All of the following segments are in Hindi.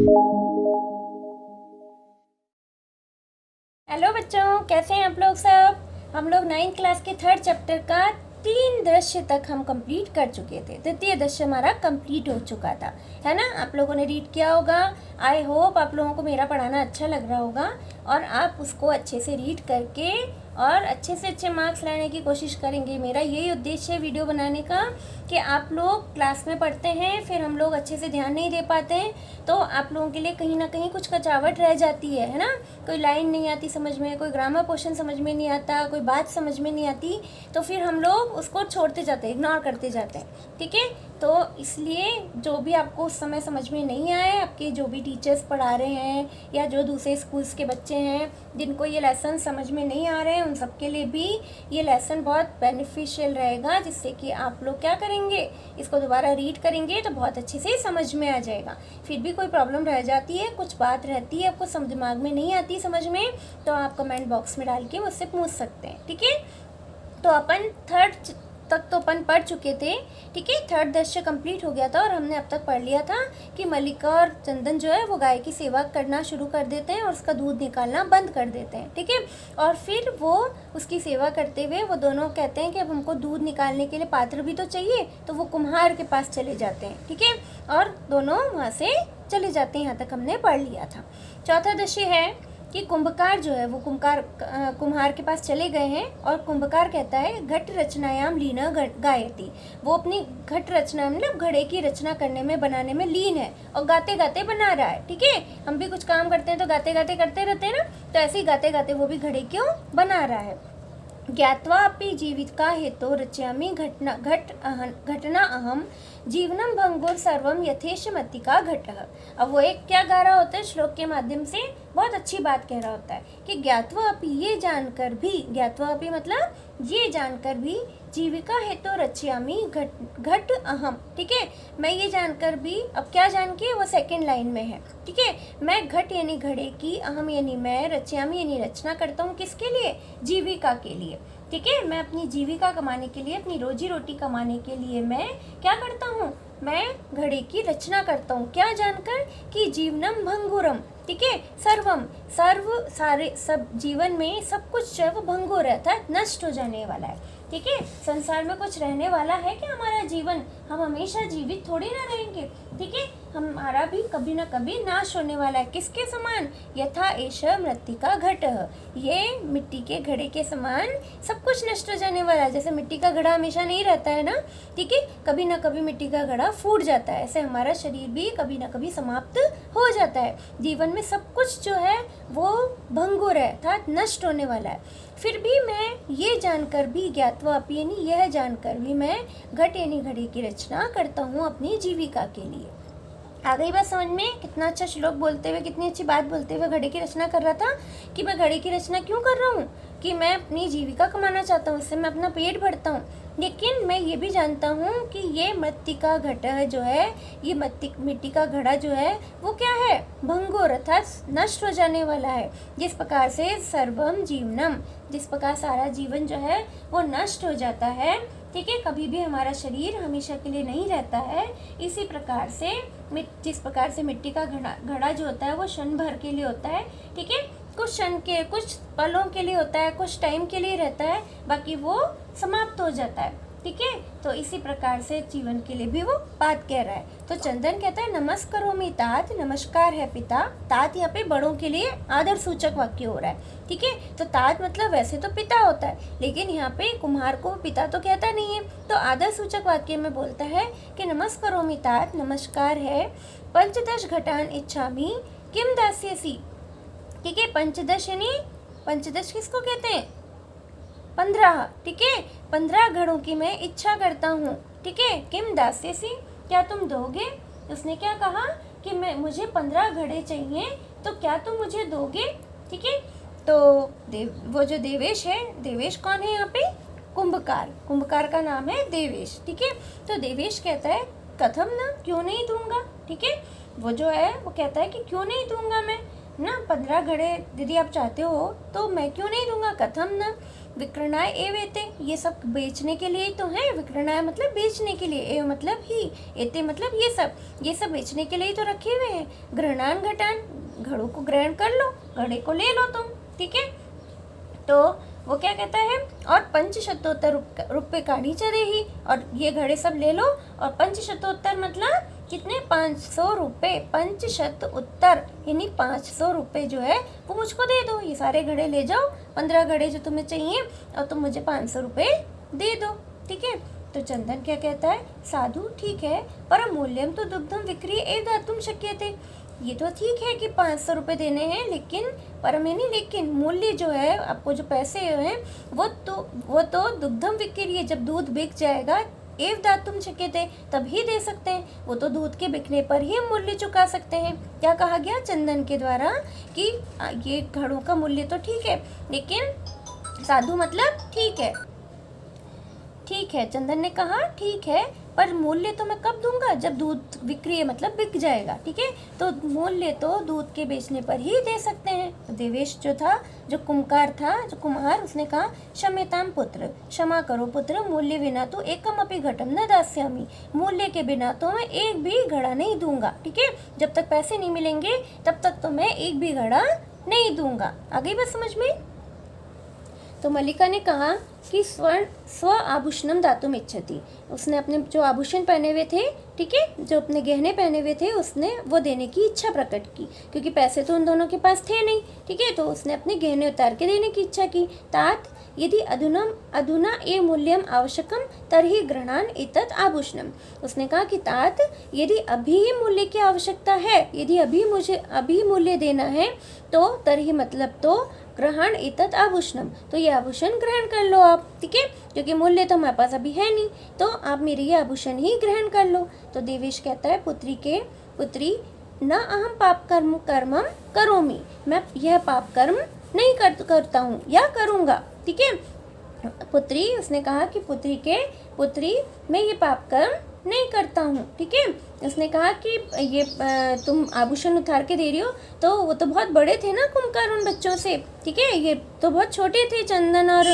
हेलो बच्चों, कैसे हैं आप लोग सब। हम लोग 9th क्लास के 3rd चैप्टर का 3 दृश्य तक हम कंप्लीट कर चुके थे। तृतीय दृश्य हमारा कंप्लीट हो चुका था, है ना। आप लोगों ने रीड किया होगा। आई होप आप लोगों को मेरा पढ़ाना अच्छा लग रहा होगा और आप उसको अच्छे से रीड करके और अच्छे से अच्छे मार्क्स लाने की कोशिश करेंगे। मेरा यही उद्देश्य है वीडियो बनाने का कि आप लोग क्लास में पढ़ते हैं, फिर हम लोग अच्छे से ध्यान नहीं दे पाते हैं, तो आप लोगों के लिए कहीं ना कहीं कुछ कचावट रह जाती है ना। कोई लाइन नहीं आती समझ में, कोई ग्रामर पोर्शन समझ में नहीं आता, कोई बात समझ में नहीं आती, तो फिर हम लोग उसको छोड़ते जाते हैं, इग्नोर करते जाते हैं, ठीक है। तो इसलिए जो भी आपको उस समय समझ में नहीं आए, आपके जो भी टीचर्स पढ़ा रहे हैं या जो दूसरे स्कूल्स के बच्चे हैं जिनको ये लेसन समझ में नहीं आ रहे हैं, उन सबके लिए भी ये लेसन बहुत बेनिफिशियल रहेगा, जिससे कि आप लोग क्या करेंगे, इसको दोबारा रीड करेंगे तो बहुत अच्छे से समझ में आ जाएगा। फिर भी कोई प्रॉब्लम रह जाती है, कुछ बात रहती है आपको दिमाग में नहीं आती समझ में, तो आप कमेंट बॉक्स में डाल के मुझसे पूछ सकते हैं, ठीक है। तो अपन 3rd तक तो अपन पढ़ चुके थे, ठीक है। 3rd दृश्य कंप्लीट हो गया था और हमने अब तक पढ़ लिया था कि मल्लिका और चंदन जो है वो गाय की सेवा करना शुरू कर देते हैं और उसका दूध निकालना बंद कर देते हैं, ठीक है। और फिर वो उसकी सेवा करते हुए वो दोनों कहते हैं कि अब हमको दूध निकालने के लिए पात्र भी तो चाहिए, तो वो कुम्हार के पास चले जाते हैं, ठीक है। और दोनों वहाँ से चले जाते हैं। यहाँ तक हमने पढ़ लिया था। चौथा दृश्य है कि कुंभकार जो है वो कुम्हार के पास चले गए हैं और कुंभकार कहता है घट रचनायाम लीन गायति। वो अपनी घट रचना मतलब घड़े की रचना करने में, बनाने में लीन है और गाते गाते बना रहा है, ठीक है। हम भी कुछ काम करते हैं तो गाते गाते करते रहते हैं ना, तो ऐसे ही गाते गाते वो भी घड़े क्यों बना रहा है। ज्ञात्वा अपि जीविका हेतु रचयामि घटना अहम जीवनम भंगुर सर्वम यथेश मतिका घटः। अब वो एक क्या गा रहा होता है, श्लोक के माध्यम से बहुत अच्छी बात कह रहा होता है कि ज्ञात्वा अपि, ये जानकर भी, ज्ञात्वा अपि मतलब ये जानकर भी, जीविका हेतु रचयामि घट अहम, ठीक है। मैं ये जानकर भी, अब क्या जान के, वो सेकंड लाइन में है, ठीक है। मैं घट यानी घड़े की, अहम यानी मैं, रचयामि यानी रचना करता हूँ, किसके लिए, जीविका के लिए, ठीक है। मैं अपनी जीविका कमाने के लिए, अपनी रोजी रोटी कमाने के लिए मैं क्या करता हूँ, मैं घड़े की रचना करता हूँ। क्या जानकर कि जीवनम भंगुरम, ठीक है, सर्वम सर्व सारे सब जीवन में सब कुछ जो है वो भंगुर रहता है, नष्ट हो जाने वाला है, ठीक है। संसार में कुछ रहने वाला है कि हमारा जीवन, हम हमेशा जीवित थोड़ी ना रहेंगे, ठीक है। हमारा भी कभी ना कभी नाश होने वाला है, किसके समान, यथा एष मृत्तिका घटः, ये मिट्टी के घड़े के समान सब कुछ नष्ट हो जाने वाला है। जैसे मिट्टी का घड़ा हमेशा नहीं रहता है ना, ठीक है, कभी ना कभी मिट्टी का घड़ा फूट जाता है, ऐसे हमारा शरीर भी कभी ना कभी समाप्त हो जाता है। जीवन में सब कुछ जो है वो भंगुर है, अर्थात नष्ट होने वाला है। फिर भी मैं ये जानकर भी, ज्ञात्वा अपि यानी यह जानकर भी, मैं घट यानी घड़े की रचना करता हूँ अपनी जीविका के लिए। आ गई बात समझ में। कितना अच्छा श्लोक बोलते हुए, कितनी अच्छी बात बोलते हुए घड़े की रचना कर रहा था कि मैं घड़े की रचना क्यों कर रहा हूँ, कि मैं अपनी जीविका कमाना चाहता हूँ, इससे मैं अपना पेट भरता हूँ। लेकिन मैं ये भी जानता हूँ कि ये मृत्तिका घट जो है, ये मिट्टी का घड़ा जो है वो क्या है, भंगुर अर्थात नष्ट हो जाने वाला है। जिस प्रकार से सर्वम जीवनम, जिस प्रकार सारा जीवन जो है वो नष्ट हो जाता है, ठीक है, कभी भी हमारा शरीर हमेशा के लिए नहीं रहता है, इसी प्रकार से जिस प्रकार से मिट्टी का घड़ा जो होता है वो क्षण भर के लिए होता है, ठीक है, कुछ क्षण के, कुछ पलों के लिए होता है, कुछ टाइम के लिए रहता है, बाकी वो समाप्त हो जाता है, ठीक है। तो इसी प्रकार से जीवन के लिए भी वो बात कह रहा है। तो चंदन कहता है नमस्करोमि तात, नमस्कार है पिता। तात यहाँ पे बड़ों के लिए आदर सूचक वाक्य हो रहा है, ठीक है। तो तात मतलब वैसे तो पिता होता है, लेकिन यहाँ पे कुम्हार को पिता तो कहता नहीं है, तो आदर सूचक वाक्य में बोलता है कि नमस्करोमि तात, नमस्कार है, पंचदश घटान इच्छामि किम दास्यसि, ठीक है। पंचदश यानी, पंचदश किसको कहते हैं, 15, ठीक है। 15 घड़ों की मैं इच्छा करता हूँ, ठीक है। किम दास्यसि, क्या तुम दोगे। उसने क्या कहा कि मुझे 15 घड़े चाहिए, तो क्या तुम मुझे दोगे, ठीक है। तो वो जो देवेश है, देवेश कौन है यहाँ पे, कुंभकार, कुंभकार का नाम है देवेश, ठीक है। तो देवेश कहता है कथम ना, क्यों नहीं दूंगा, ठीक है। वो जो है वो कहता है कि क्यों नहीं दूंगा मैं, ना 15 घड़े यदि आप चाहते हो तो मैं क्यों नहीं दूंगा। कथम न विक्रणाय एव एते, ये सब बेचने के लिए ही तो है। विक्रणाय मतलब बेचने के लिए, एव मतलब ही, एते मतलब ये सब बेचने के लिए ही तो रखे हुए हैं। ग्रहणान घटान, घड़ों को ग्रहण कर लो, घड़े को ले लो तुम, ठीक है। तो वो क्या कहता है, और पंचशतोत्तर रुपये काढ़ी चरे ही, और ये घड़े सब ले लो। और पंचशतोत्तर मतलब कितने, 500 रुपये। पंचशत उत्तर यानी 500 रुपये जो है वो मुझको दे दो। ये सारे घड़े ले जाओ, 15 घड़े जो तुम्हें चाहिए, और तुम मुझे 500 रुपये दे दो, ठीक है। तो चंदन क्या कहता है, साधु ठीक है, पर मूल्यम तो दुग्धम विक्री एव दातुम शक्यते। ये तो ठीक है कि 500 रुपये देने हैं, लेकिन लेकिन मूल्य जो है, आपको जो पैसे हैं वो तो दुग्धम विक्री है, जब दूध बिक जाएगा, एव दातुम शक्यते, तभी दे सकते हैं। वो तो दूध के बिकने पर ही हम मूल्य चुका सकते हैं। क्या कहा गया चंदन के द्वारा कि ये घड़ों का मूल्य तो ठीक है, लेकिन साधु मतलब ठीक है, ठीक है। चंदन ने कहा ठीक है, पर मूल्य तो मैं कब दूंगा, जब दूध विक्री मतलब बिक जाएगा, ठीक है। तो मूल्य तो दूध के बेचने पर ही दे सकते हैं। तो देवेश जो था, जो कुम्हार, उसने कहा क्षम्यताम पुत्र, क्षमा करो पुत्र, मूल्य बिना तो एकम अपि घटम न दास्यामि, मूल्य के बिना तो मैं एक भी घड़ा नहीं दूंगा, ठीक है। जब तक पैसे नहीं मिलेंगे तब तक तो मैं एक भी घड़ा नहीं दूंगा। आ गई बात समझ में। तो मल्लिका ने कहा कि स्व आभूषणम दातुम इच्छति, उसने अपने जो आभूषण पहने हुए थे, ठीक है, जो अपने गहने पहने हुए थे, उसने वो देने की इच्छा प्रकट की, क्योंकि पैसे तो उन दोनों के पास थे नहीं, ठीक है। तो उसने अपने गहने उतार के देने की इच्छा की। तात यदि अधुना ए मूल्यम आवश्यकम तरहि गृह्णान एतत् आभूषणम, उसने कहा कि तात यदि अभी ही मूल्य की आवश्यकता है, यदि अभी मूल्य देना है, तो तरहि मतलब तो ग्रहण एतत् आभूषणम, तो ये आभूषण ग्रहण कर लो आप, ठीक है, क्योंकि मूल्य तो हमारे पास अभी है नहीं, तो आप मेरे ये आभूषण ही ग्रहण कर लो। तो देवेश कहता है पुत्री न अहम पाप कर्मम करोमि, मैं यह पाप कर्म नहीं करता हूँ या करूँगा, ठीक है। पुत्री, उसने कहा कि पुत्री मैं ये पाप कर्म नहीं करता हूँ, ठीक है। उसने कहा कि ये तुम आभूषण उतार के दे रही हो, तो वो तो बहुत बड़े थे ना कुंभकार उन बच्चों से, ठीक है, ये तो बहुत छोटे थे चंदन और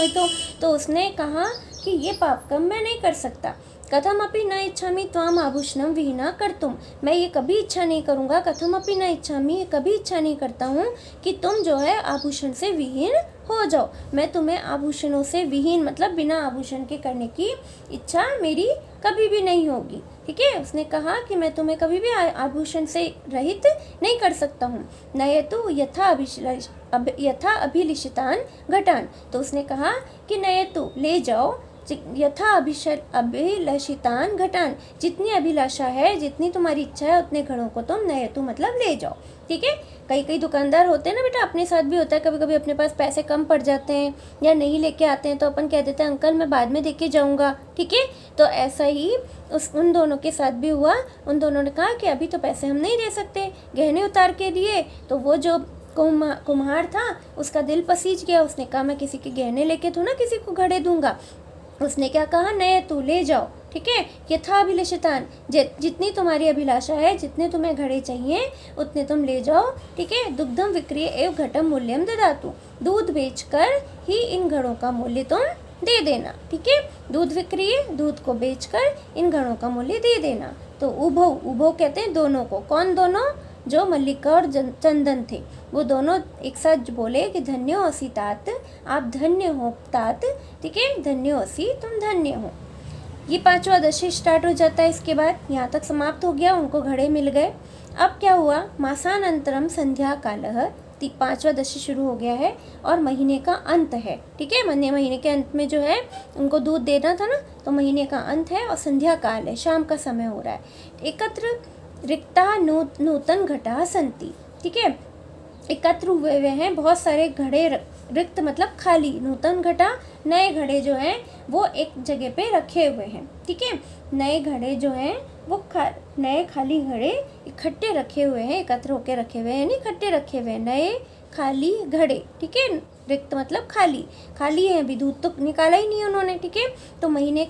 तो उसने कहा कि ये पाप कर्म मैं नहीं कर सकता। कथमपि न इच्छामि त्वाम आभूषणम विहीना कर्तुम, मैं ये कभी इच्छा नहीं करूँगा। कथमपि न इच्छामि, कभी इच्छा नहीं करता हूँ कि तुम जो है आभूषण से विहीन हो जाओ। मैं तुम्हें आभूषणों से विहीन मतलब बिना आभूषण के करने की इच्छा मेरी कभी भी नहीं होगी, ठीक है। उसने कहा कि मैं तुम्हें कभी भी आभूषण से रहित नहीं कर सकता हूँ। नयतु यथा अभिलिषितान घटान, तो उसने कहा कि नयतु ले जाओ यथा अभिलषितान घटान, जितनी अभिलाषा है, जितनी तुम्हारी इच्छा है, उतने घड़ों को तुम नयतु मतलब ले जाओ, ठीक है। कई दुकानदार होते हैं ना बेटा, अपने साथ भी होता है, कभी कभी अपने पास पैसे कम पड़ जाते हैं या नहीं लेके आते हैं, तो अपन कह देते हैं अंकल मैं बाद में देके जाऊंगा, ठीक है। तो ऐसा ही उन दोनों के साथ भी हुआ। उन दोनों ने कहा कि अभी तो पैसे हम नहीं दे सकते, गहने उतार के दिए, तो वो जो कुम्हार था उसका दिल पसीज गया। उसने कहा मैं किसी के गहने लेके तो ना किसी को घड़े दूंगा। उसने क्या कहा, नए तू ले जाओ, ठीक है, यथा अभिलषितान, जितनी तुम्हारी अभिलाषा है, जितने तुम्हें घड़े चाहिए उतने तुम ले जाओ, ठीक है। दुग्धम विक्रिय एवं घटम मूल्यम ददातु, दूध बेचकर ही इन घड़ों का मूल्य तुम दे देना, ठीक है। दूध विक्रिय, दूध को बेचकर इन घड़ों का मूल्य दे देना। तो उभो कहते हैं दोनों को। कौन दोनों? जो मल्लिका और चंदन थे, वो दोनों एक साथ बोले कि धन्य असी तात, आप धन्य हो तात, ठीक है, धन्य असी, तुम धन्य हो। ये पांचवा दशे स्टार्ट हो जाता है। इसके बाद यहाँ तक समाप्त हो गया, उनको घड़े मिल गए। अब क्या हुआ, मासानंतरम संध्या कालह, पांचवा दशे शुरू हो गया है और महीने का अंत है, ठीक है। महीने के अंत में जो है उनको दूध देना था ना, तो महीने का अंत है और संध्या काल है, शाम का समय हो रहा है। एकत्र रिक्ता नूतन घटा संति, ठीक है, एकत्र हुए हुए हैं बहुत सारे घड़े, रिक्त मतलब खाली, नूतन घटा नए घड़े जो हैं वो एक जगह पे रखे हुए हैं, ठीक है। नए घड़े जो हैं वो नए खाली घड़े इकट्ठे रखे हुए हैं, एकत्र होके रखे हुए हैं, यानी इकट्ठे रखे हुए हैं नए खाली घड़े, ठीक है, रिक्त मतलब खाली, खाली है, अभी दूध तो निकाला ही नहीं उन्होंने, ठीक है। तो महीने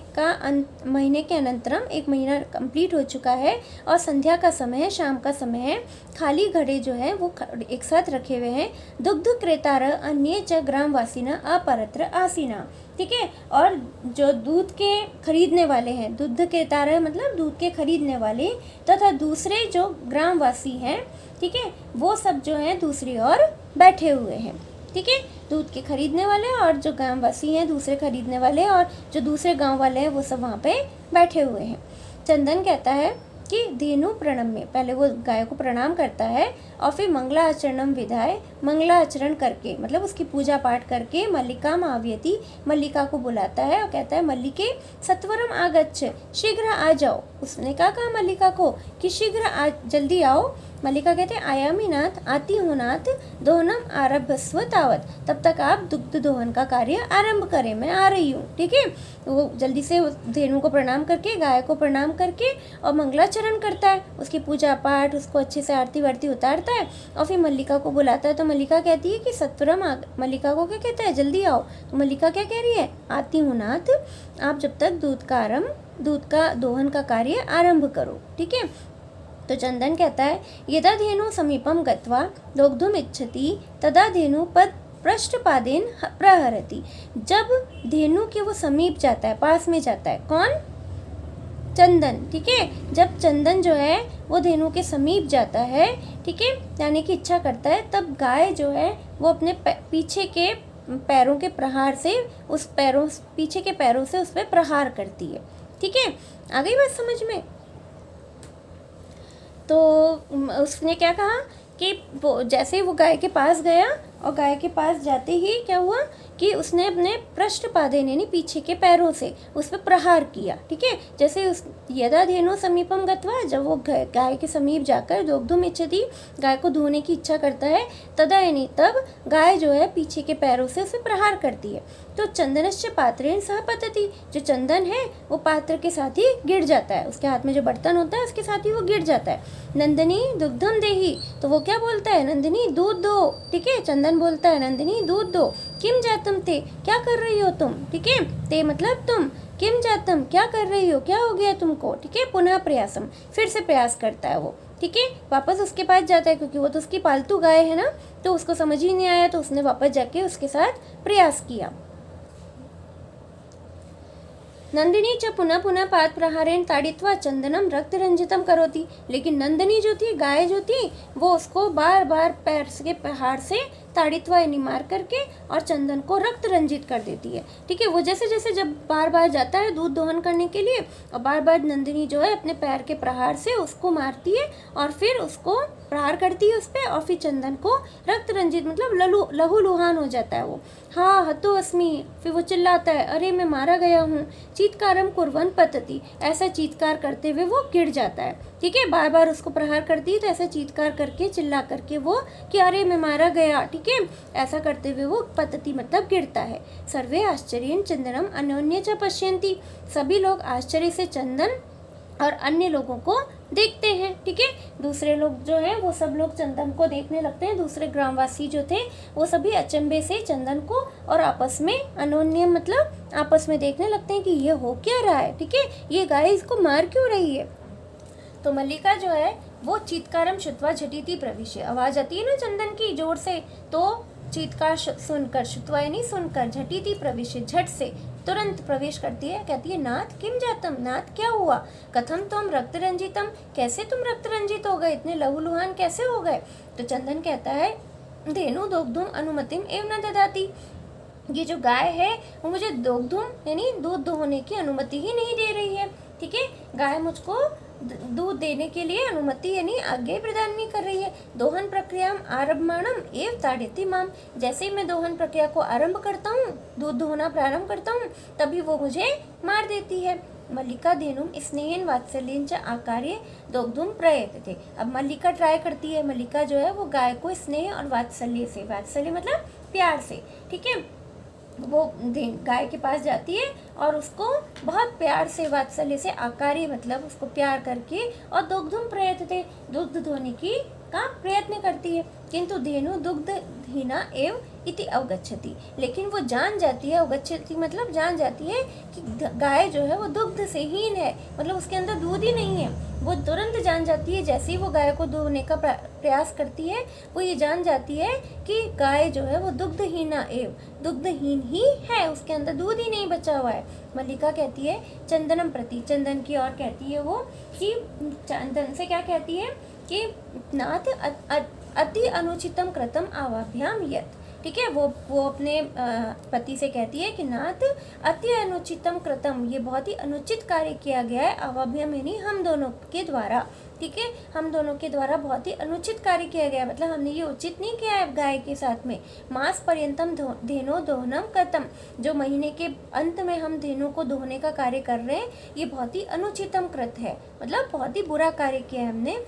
के अनंतरम, एक महीना कंप्लीट हो चुका है और संध्या का समय है, शाम का समय है, खाली घड़े जो है वो एक साथ रखे हुए हैं। दुग्ध क्रेतार अन्य च ग्रामवासीना अपरत्र आसीना, ठीक है। और जो दूध के खरीदने वाले हैं, दुग्ध क्रेतार मतलब दूध के खरीदने वाले, तथा दूसरे जो ग्रामवासी हैं, ठीक है, वो सब जो हैं दूसरी ओर बैठे हुए हैं, ठीक है। दूध के खरीदने वाले और जो ग्रामवासी हैं, दूसरे खरीदने वाले और जो दूसरे गांव वाले हैं, वो सब वहाँ पे बैठे हुए हैं। चंदन कहता है कि धेनु प्रणम्य, पहले वो गाय को प्रणाम करता है और फिर मंगलाचरणम विधाय, मंगलाचरण करके मतलब उसकी पूजा पाठ करके मल्लिका आव्यति, मल्लिका को बुलाता है और कहता है मल्लिके सत्वरम आगच्छ, शीघ्र आ जाओ। उसने कहा मल्लिका को कि शीघ्र जल्दी आओ। मल्लिका कहते हैं आयामी नाथ, आती हूँ नाथ, दोहनम आरभस्व तावत, तब तक आप दुग्ध दोहन का कार्य आरंभ करें, मैं आ रही हूँ, ठीक है। वो जल्दी से धेनु को प्रणाम करके, गाय को प्रणाम करके और मंगलाचरण करता है, उसकी पूजा पाठ, उसको अच्छे से आरती वारती उतारता है और फिर मल्लिका को बुलाता है। तो मल्लिका कहती है कि सत्वरम मल्लिका को क्या कहता है, जल्दी आओ। तो मल्लिका क्या कह रही है, आती हूँ नाथ, आप जब तक दूध का दोहन का कार्य आरंभ करो, ठीक है। तो चंदन कहता है यदा धेनु समीपम गत्वा दोग्धुम इच्छति तदा धेनु पद पृष्ठपादेन प्रहरति, जब धेनु के वो समीप जाता है, पास में जाता है, कौन, चंदन, ठीक है। जब चंदन जो है वो धेनु के समीप जाता है, ठीक है, जाने की इच्छा करता है, तब गाय जो है वो अपने पीछे के पैरों के प्रहार से पीछे के पैरों से उस पर प्रहार करती है, ठीक है। आ गई बात समझ में। तो उसने क्या कहा कि वो जैसे वो गाय के पास गया और गाय के पास जाते ही क्या हुआ कि उसने अपने पृष्ठपादेन यानी पीछे के पैरों से उस पर प्रहार किया, ठीक है। जैसे उस यदा धेनु समीपम गत्वा, जब वो गाय के समीप जाकर दोग्धुम इच्छति, गाय को धोने की इच्छा करता है, तदा यानी तब गाय जो है पीछे के पैरों से उसे प्रहार करती है। तो चंदनश्च पात्रेण सह पतति, जो चंदन है वो पात्र के साथ ही गिर जाता है, उसके हाथ में जो बर्तन होता है उसके साथ ही वो गिर जाता है। नंदिनी दुग्धम देही, तो वो क्या बोलता है, नंदिनी दूध दो, ठीक है। चंदन बोलता है नंदिनी दूध दो। किम जातम ते, क्या कर रही हो तुम, ठीक है। ते मतलब तुम, किम जातम क्या कर रही हो, क्या हो गया तुमको, ठीक है। पुनः प्रयासम, फिर से प्रयास करता है वो, ठीक है, वापस उसके पास जाता है, क्योंकि वो तो उसकी पालतू गाय है ना, तो उसको समझ ही नहीं आया, तो उसने वापस जाके उसके साथ प्रयास किया। नंदिनी च पुनः पुनः पाद प्रहारेण ताड़ित्वा चंदनम रक्त रंजितम करोती, लेकिन नंदिनी जो थी, गाय जो थी, वो उसको बार बार पैर के प्रहार से ताड़ित्वा यानी मार करके और चंदन को रक्त रंजित कर देती है, ठीक है। वो जैसे जैसे जब बार बार जाता है दूध दोहन करने के लिए और बार बार नंदिनी जो है अपने पैर के प्रहार से उसको मारती है और फिर उसको प्रहार करती है उस पर, और फिर चंदन को रक्त रंजित मतलब लहू लुहान हो जाता है वो। हाँ हतो अस्मि, फिर वो चिल्लाता है अरे मैं मारा गया हूँ। चीत्कारम कुर्वन पतति, ऐसा चीत्कार करते हुए वो गिर जाता है, ठीक है। बार बार उसको प्रहार करती है तो ऐसा चीत्कार करके चिल्ला करके वो कि अरे मैं मारा गया, ठीक है, ऐसा करते हुए वो पतति मतलब गिरता है। सर्वे आश्चर्येन चंदनम अन्योन्य च पश्यन्ति, सभी लोग आश्चर्य से चंदन और अन्य लोगों को देखते हैं, ठीक है। दूसरे लोग जो हैं वो सब लोग चंदन को देखने लगते हैं, दूसरे ग्रामवासी जो थे वो सभी अचंभे से चंदन को और आपस में अन्योन्य मतलब आपस में देखने लगते हैं कि ये हो क्या रहा है, ठीक है, ये गाय इसको मार क्यों रही है। तो मल्लिका जो है वो चीत्कारम श्रुत्वा झटिति प्रविश्य, आवाज आती है ना चंदन की जोर से, तो चीत्कार सुनकर, श्रुत्वा यानी सुनकर, झटिति प्रविश्य झट से तुरंत प्रवेश करती है, कहती है नाथ किम जातम, नाथ क्या हुआ, कथम तुम रक्त रंजितम, कैसे तुम रक्त रंजित हो गए, इतने लहूलुहान कैसे हो गए। तो चंदन कहता है धेनु दोग्धुम अनुमतिम एव न ददाति, ये जो गाय है वो मुझे दोग्धुम यानी दूध दोहने की अनुमति ही नहीं दे रही है, ठीक है। गाय मुझको दूध देने के लिए अनुमति यानी आज्ञा प्रदान नहीं कर रही है। दोहन प्रक्रिया आरभमाणम एव ताड़यति माम, जैसे ही मैं दोहन प्रक्रिया को आरंभ करता हूँ, दूध दोहना प्रारंभ करता हूँ, तभी वो मुझे मार देती है। मल्लिका धेनुम स्नेहन वात्सल्यन च आकार्य दोग्धुम प्रयतते, अब मल्लिका ट्राई करती है, मल्लिका जो है वो गाय को स्नेह और वात्सल्य से, वात्सल्य मतलब प्यार से, ठीक है, वो गाय के पास जाती है और उसको बहुत प्यार से, वात्सल्य से, आकारी मतलब उसको प्यार करके, और दुग्धुम प्रयतते दुग्ध धोने की का प्रयत्न करती है। किंतु धेनु दुग्धहीना एव इति अवगच्छति, लेकिन वो जान जाती है, अवगच्छति मतलब जान जाती है कि गाय जो है वो दुग्ध से हीन है, मतलब उसके अंदर दूध ही नहीं है। वो तुरंत जान जाती है, जैसे ही वो गाय को दुहने का प्रयास करती है, वो ये जान जाती है कि गाय जो है वो दुग्धहीना एव, दुग्धहीन ही है, उसके अंदर दूध ही नहीं बचा हुआ है। मल्लिका कहती है चंदनम प्रति, चंदन की ओर कहती है वो कि चंदन से क्या कहती है कि नाथ अति अनुचितम कृतम आवाभ्याम यत्, ठीक है, वो अपने पति से कहती है कि नाथ अति अनुचितम कृतम, ये बहुत ही अनुचित कार्य किया गया है, आवाभ्याम यानी हम दोनों के द्वारा, ठीक है, हम दोनों के द्वारा बहुत ही अनुचित कार्य किया गया, मतलब हमने ये उचित नहीं किया है गाय के साथ में। मास पर्यंतम धेनो दोहनम कृतम, जो महीने के अंत में हम धेनु को दोहने का कार्य कर रहे हैं, ये बहुत ही अनुचितम कृत है, मतलब बहुत ही बुरा कार्य किया है हमने।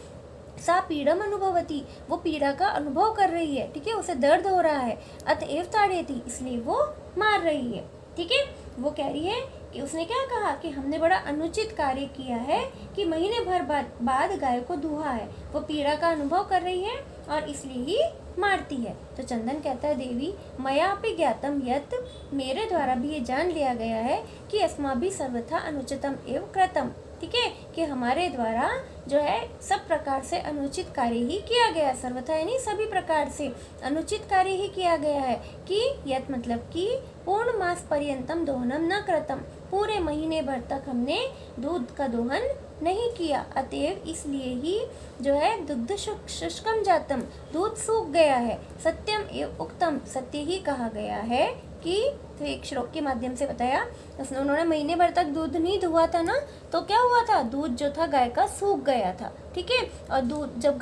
सा पीड़म अनुभवती, वो पीड़ा का अनुभव कर रही है, ठीक है, उसे दर्द हो रहा है। अतएव ताड़यति, इसलिए वो मार रही है, ठीक है। वो कह रही है कि उसने क्या कहा कि हमने बड़ा अनुचित कार्य किया है कि महीने भर बाद गाय को दुहा है, वो पीड़ा का अनुभव कर रही है और इसलिए ही मारती है। तो चंदन कहता है देवी मयापि ज्ञातम यत्, मेरे द्वारा भी ये जान लिया गया है कि अस्माभि सर्वथा अनुचितम एव कृतम, ठीक है, कि हमारे द्वारा जो है सब प्रकार से अनुचित कार्य ही किया गया, सर्वथा यानी सभी प्रकार से अनुचित कार्य ही किया गया है। कि यत मतलब कि पूर्ण मास पर्यंतम दोहनम न कृतम, पूरे महीने भर तक हमने दूध का दोहन नहीं किया। अतएव इसलिए ही जो है दुग्ध शुष्कम जातम, दूध सूख गया है। सत्यम एव उक्तम, सत्य ही कहा गया है कि, तो एक श्लोक के माध्यम से बताया उसने, उन्होंने महीने भर तक दूध नहीं दुआ था ना, तो क्या हुआ था, दूध जो था गाय का सूख गया था, ठीक है। और दूध जब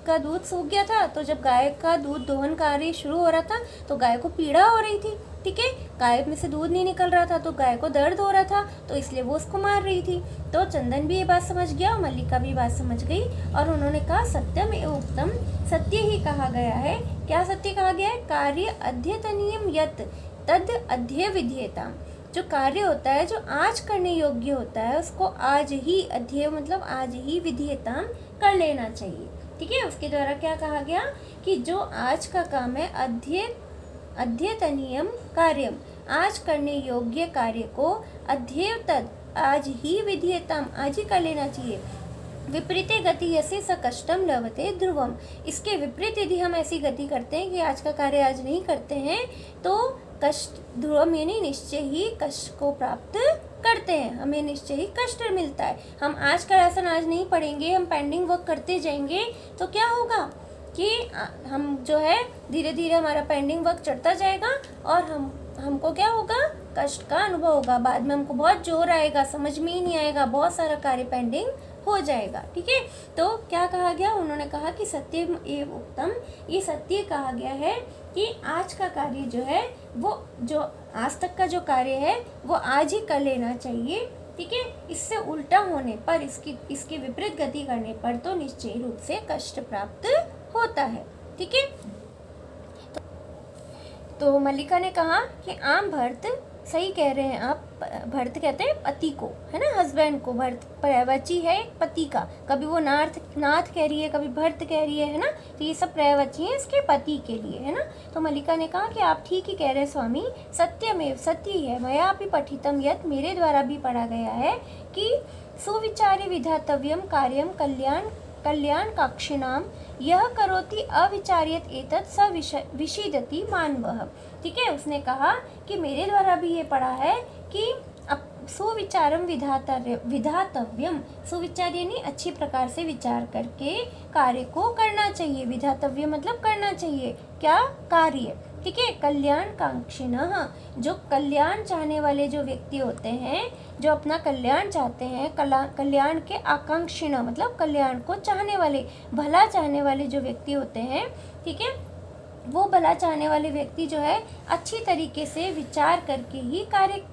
का दूध सूख गया था, तो जब गाय का दूध दोहन कार्य शुरू हो रहा था तो गाय को पीड़ा हो रही थी, ठीक है, गाय में से दूध नहीं निकल रहा था तो गाय को दर्द हो रहा था, तो इसलिए वो उसको मार रही थी। तो चंदन भी ये बात समझ गया और मल्लिका भी बात समझ गई और उन्होंने कहा सत्यम एवं उत्तम, सत्य ही कहा गया है। क्या सत्य कहा गया है, कार्य अध्यतनीयम यत् तद अध्यय विधेयता, जो कार्य होता है जो आज करने योग्य होता है उसको आज ही, अध्यय मतलब आज ही विधेयता कर लेना चाहिए, ठीक है। उसके द्वारा क्या कहा गया कि जो आज का काम है अध्यतनीयम कार्यम, आज करने योग्य कार्य को अध्यय तद आज ही विधेयताम, आज ही कर लेना चाहिए। विपरीते गति यसे स कष्टम लभते ध्रुवम, इसके विपरीत यदि हम ऐसी गति करते हैं कि आज का कार्य आज नहीं करते हैं तो कष्ट, ध्रुवम यानी निश्चय ही कष्ट को प्राप्त करते हैं, हमें निश्चय ही कष्ट मिलता है। हम आज का आसन आज नहीं पढ़ेंगे, हम पेंडिंग वर्क करते जाएंगे तो क्या होगा कि हम जो है धीरे धीरे हमारा पेंडिंग वर्क चढ़ता जाएगा और हमको क्या होगा, कष्ट का अनुभव होगा, बाद में हमको बहुत जोर आएगा, समझ में ही नहीं आएगा, बहुत सारा कार्य पेंडिंग हो जाएगा, ठीक है। तो क्या कहा गया, उन्होंने कहा कि सत्यम एव उत्तम, ये सत्य कहा गया है कि आज का कार्य जो है वो, जो आज तक का जो कार्य है वो आज ही कर लेना चाहिए, ठीक है। इससे उल्टा होने पर, इसकी विपरीत गति करने पर तो निश्चय रूप से कष्ट प्राप्त होता है, ठीक है। तो मल्लिका ने कहा कि आम भरत, सही कह रहे हैं आप, भरत कहते हैं पति को, है ना, हस्बैंड को, भरत पर्यायवाची है पति का, कभी वो नाथ कह रही है, कभी भरत कह रही है ना, तो ये सब पर्यायवाची है इसके पति के लिए, है ना। तो मल्लिका ने कहा कि आप ठीक ही कह रहे हैं स्वामी, सत्यमेव, सत्य है, मया भी पठितम यत्, मेरे द्वारा भी पढ़ा गया है कि सुविचार्य विधातव्यम कार्यम कल्याण काक्षिणाम यह करोति अविचार्यत एतत् स विषीदति मानवः, ठीक है। उसने कहा कि मेरे द्वारा भी ये पढ़ा है कि सुविचारम विधातव्यम, सुविचार यानी अच्छी प्रकार से विचार करके कार्य को करना चाहिए, विधातव्य मतलब करना चाहिए, क्या कार्य, ठीक है। कल्याण कांक्षिणः, जो कल्याण चाहने वाले जो व्यक्ति होते हैं, जो अपना कल्याण चाहते हैं, कल्याण के आकांक्षिण मतलब कल्याण को चाहने वाले, भला चाहने वाले जो व्यक्ति होते हैं, ठीक है, वो भला चाहने वाले व्यक्ति जो है अच्छी तरीके से विचार करके ही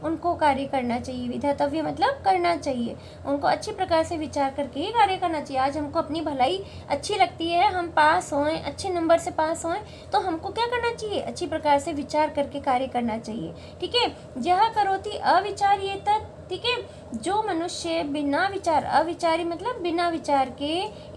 उनको कार्य करना चाहिए, विधातव्य मतलब करना चाहिए, उनको अच्छी प्रकार से विचार करके ही कार्य करना चाहिए। आज हमको अपनी भलाई अच्छी लगती है, हम पास होएं, अच्छे नंबर से पास होएं, तो हमको क्या करना चाहिए, अच्छी प्रकार से विचार करके कार्य करना चाहिए, ठीक है। यह करोति अविचार्येतत् ठीक है। जो मनुष्य बिना विचार, अविचारी मतलब बिना विचार के,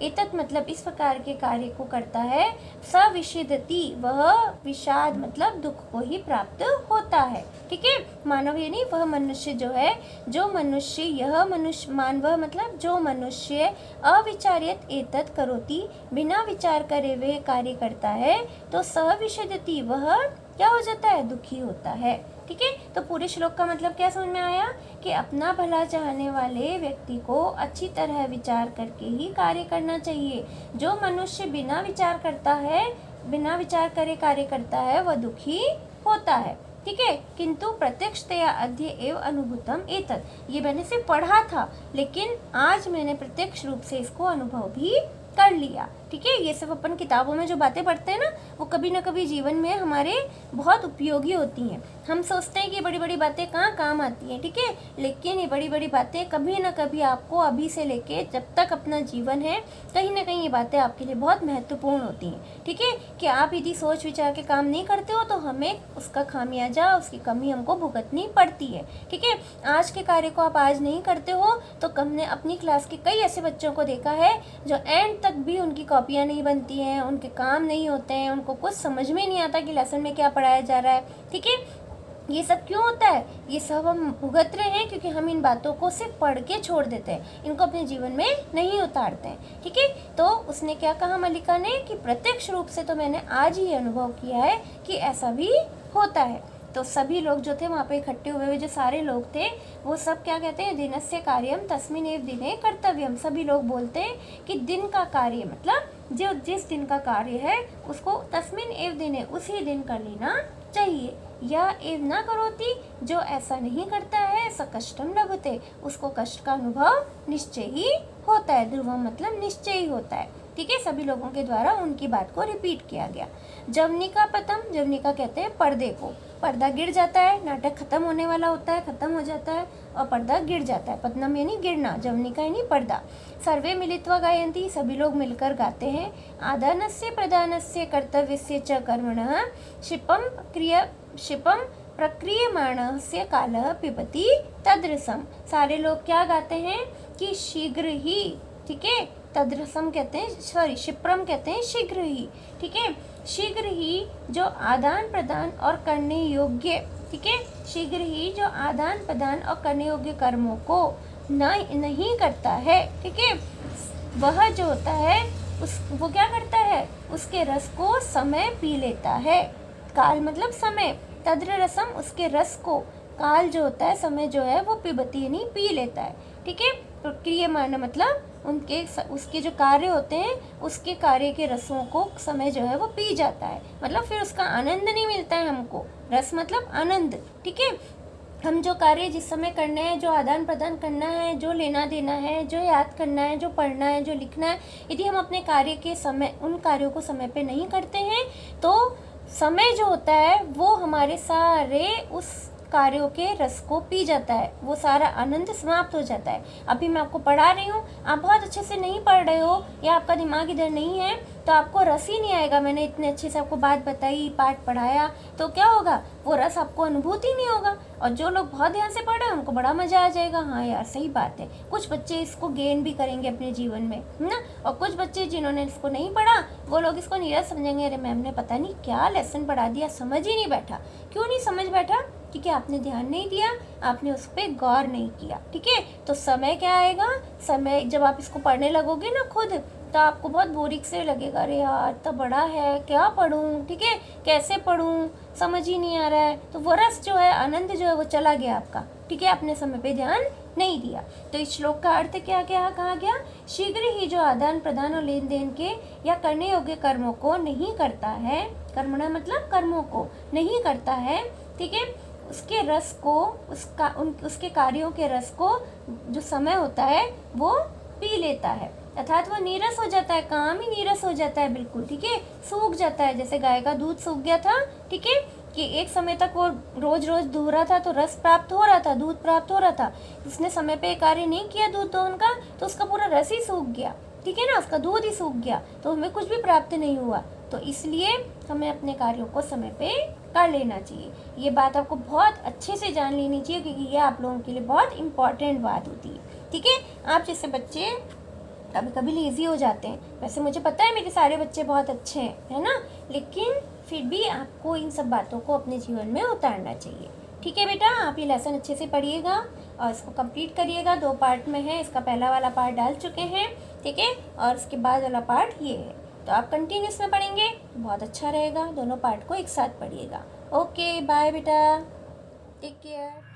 एतत् मतलब इस प्रकार के कार्य को करता है, स विषिदति वह विषाद मतलब दुख को ही प्राप्त होता है, ठीक है। मानव यानी वह मनुष्य जो है, जो मनुष्य, यह मनुष्य, मानव मतलब जो मनुष्य अविचार्यत एतत् करोति बिना विचार करे वे कार्य करता है, तो स विषिदति वह क्या हो जाता है, दुखी होता है, ठीक है। तो पूरे श्लोक का मतलब क्या समझ में आया कि अपना भला चाहने वाले व्यक्ति को अच्छी तरह विचार करके ही कार्य करना चाहिए। जो मनुष्य बिना विचार करता है, बिना विचार करे कार्य करता है, वह दुखी होता है, ठीक है। किंतु प्रत्यक्षतया अध्य एव अनुभूतम एतत्, ये मैंने सिर्फ पढ़ा था, लेकिन आज मैंने प्रत्यक्ष रूप से इसको अनुभव भी कर लिया, ठीक है। ये सब अपन किताबों में जो बातें पढ़ते हैं ना, वो कभी ना कभी जीवन में हमारे बहुत उपयोगी होती हैं। हम सोचते हैं कि बड़ी बड़ी बातें कहाँ काम आती हैं, ठीक है, लेकिन ये बड़ी बड़ी बातें कभी ना कभी आपको अभी से लेके जब तक अपना जीवन है, कहीं ना कहीं ये बातें आपके लिए बहुत महत्वपूर्ण होती हैं, ठीक है। कि आप यदि सोच विचार के काम नहीं करते हो तो हमें उसका खामियाजा, उसकी कमी हमको भुगतनी पड़ती है, ठीक है। आज के कार्य को आप आज नहीं करते हो तो हमने अपनी क्लास के कई ऐसे बच्चों को देखा है जो एंड तक भी उनकी कॉपियाँ नहीं बनती हैं, उनके काम नहीं होते हैं, उनको कुछ समझ में नहीं आता कि लेसन में क्या पढ़ाया जा रहा है, ठीक है। ये सब क्यों होता है? ये सब हम भुगत रहे हैं क्योंकि हम इन बातों को सिर्फ पढ़ के छोड़ देते हैं, इनको अपने जीवन में नहीं उतारते हैं, ठीक है। तो उसने क्या कहा मल्लिका ने कि प्रत्यक्ष रूप से तो मैंने आज ही अनुभव किया है कि ऐसा भी होता है। तो सभी लोग जो थे वहाँ पे इकट्ठे हुए जो सारे लोग थे, वो सब क्या कहते हैं, दिनस्य कार्यम तस्मिन् एव दिने कर्तव्यम। सभी लोग बोलते हैं कि दिन का कार्य मतलब जो जिस दिन का कार्य है उसको तस्मिन् एव दिने, उसी दिन कर लेना चाहिए। या एव ना करोति, जो ऐसा नहीं करता है, स कष्टम लभते, उसको कष्ट का अनुभव निश्चय ही होता है। ध्रुवम मतलब निश्चय ही होता है, ठीक है। सभी लोगों के द्वारा उनकी बात को रिपीट किया गया। जवनिका पतम, जवनिका कहते हैं पर्दे को, पर्दा गिर जाता है, नाटक खत्म होने वाला होता है, खत्म हो जाता है और पर्दा गिर जाता है। पतनम यानी गिरना, जवनिका यानी पर्दा। सर्वे मिलित्वा गायन्ति, सभी लोग मिलकर गाते हैं। आदानस्य प्रदानस्य कर्तव्यस्य च कर्मणः क्षिपम प्रक्रियमाणस्य कालः पिबति तद्रसम। सारे लोग क्या गाते हैं कि शीघ्र ही, ठीक है, तद्रसम कहते हैं, सॉरी क्षिप्रम कहते हैं शीघ्र ही, ठीक है। शीघ्र ही जो आदान प्रदान और करने योग्य, ठीक है, शीघ्र ही जो आदान प्रदान और करने योग्य कर्मों को नहीं करता है, ठीक है, वह जो होता है वो क्या करता है, उसके रस को समय पी लेता है। काल मतलब समय, तद्र रसम उसके रस को, काल जो होता है समय जो है वो पिबती यानी पी लेता है, ठीक है। प्रक्रियमाण मतलब उसके जो कार्य होते हैं उसके कार्य के रसों को समय जो है वो पी जाता है, मतलब फिर उसका आनंद नहीं मिलता है हमको। रस मतलब आनंद, ठीक है। हम जो कार्य जिस समय करने हैं, जो आदान प्रदान करना है, जो लेना देना है, जो याद करना है, जो पढ़ना है, जो लिखना है, यदि हम अपने कार्य के समय उन कार्यों को समय पे नहीं करते हैं तो समय जो होता है वो हमारे सारे उस कार्यों के रस को पी जाता है, वो सारा आनंद समाप्त हो जाता है। अभी मैं आपको पढ़ा रही हूँ, आप बहुत अच्छे से नहीं पढ़ रहे हो या आपका दिमाग इधर नहीं है तो आपको रस ही नहीं आएगा। मैंने इतने अच्छे से आपको बात बताई, पाठ पढ़ाया, तो क्या होगा, वो रस आपको अनुभूति नहीं होगा। और जो लोग बहुत ध्यान से पढ़ रहे हैं उनको बड़ा मजा आ जाएगा, हाँ यार सही बात है। कुछ बच्चे इसको गेन भी करेंगे अपने जीवन में, है ना। और कुछ बच्चे जिन्होंने इसको नहीं पढ़ा वो लोग इसको नीरस समझेंगे, अरे मैम ने पता नहीं क्या लेसन पढ़ा दिया, समझ ही नहीं बैठा। क्यों नहीं समझ बैठा? क्योंकि आपने ध्यान नहीं दिया, आपने उस पर गौर नहीं किया, ठीक है। तो समय क्या आएगा, समय जब आप इसको पढ़ने लगोगे ना खुद, तो आपको बहुत बोरिंग से लगेगा, अरे यार इतना बड़ा है, क्या पढ़ूं, ठीक है, कैसे पढ़ूं, समझ ही नहीं आ रहा है। तो वो रस जो है, आनंद जो है वो चला गया आपका, ठीक है, आपने समय पे ध्यान नहीं दिया। तो इस श्लोक का अर्थ क्या क्या कहा गया, शीघ्र ही जो आदान प्रदान और लेन देन के या करने योग्य कर्मों को नहीं करता है, कर्मणा मतलब कर्मों को नहीं करता है, ठीक है, उसके रस को, उसके कार्यों के रस को जो समय होता है वो पी लेता है, अर्थात वो नीरस हो जाता है, काम ही नीरस हो जाता है बिल्कुल, ठीक है, सूख जाता है। जैसे गाय का दूध सूख गया था, ठीक है, कि एक समय तक वो रोज रोज दूह रहा था तो रस प्राप्त हो रहा था, दूध प्राप्त हो रहा था। उसने समय पे कार्य नहीं किया दूध दोहन का तो उसका पूरा रस ही सूख गया, ठीक है ना, उसका दूध ही सूख गया, तो हमें कुछ भी प्राप्त नहीं हुआ। तो इसलिए हमें अपने कार्यों को समय पे कर लेना चाहिए। ये बात आपको बहुत अच्छे से जान लेनी चाहिए, क्योंकि ये आप लोगों के लिए बहुत इंपॉर्टेंट बात होती है। ठीक है, आप जैसे बच्चे कभी कभी लेज़ी हो जाते हैं, वैसे मुझे पता है मेरे सारे बच्चे बहुत अच्छे हैं, है ना, लेकिन फिर भी आपको इन सब बातों को अपने जीवन में उतारना चाहिए। ठीक है बेटा, आप ये लेसन अच्छे से पढ़िएगा और इसको कंप्लीट करिएगा। 2 पार्ट में है, इसका पहला वाला पार्ट डाल चुके हैं, ठीक है, और उसके बाद वाला पार्ट ये है, तो आप कंटिन्यूस में पढ़ेंगे तो बहुत अच्छा रहेगा। दोनों पार्ट को एक साथ पढ़िएगा। ओके बाय बेटा, टेक केयर।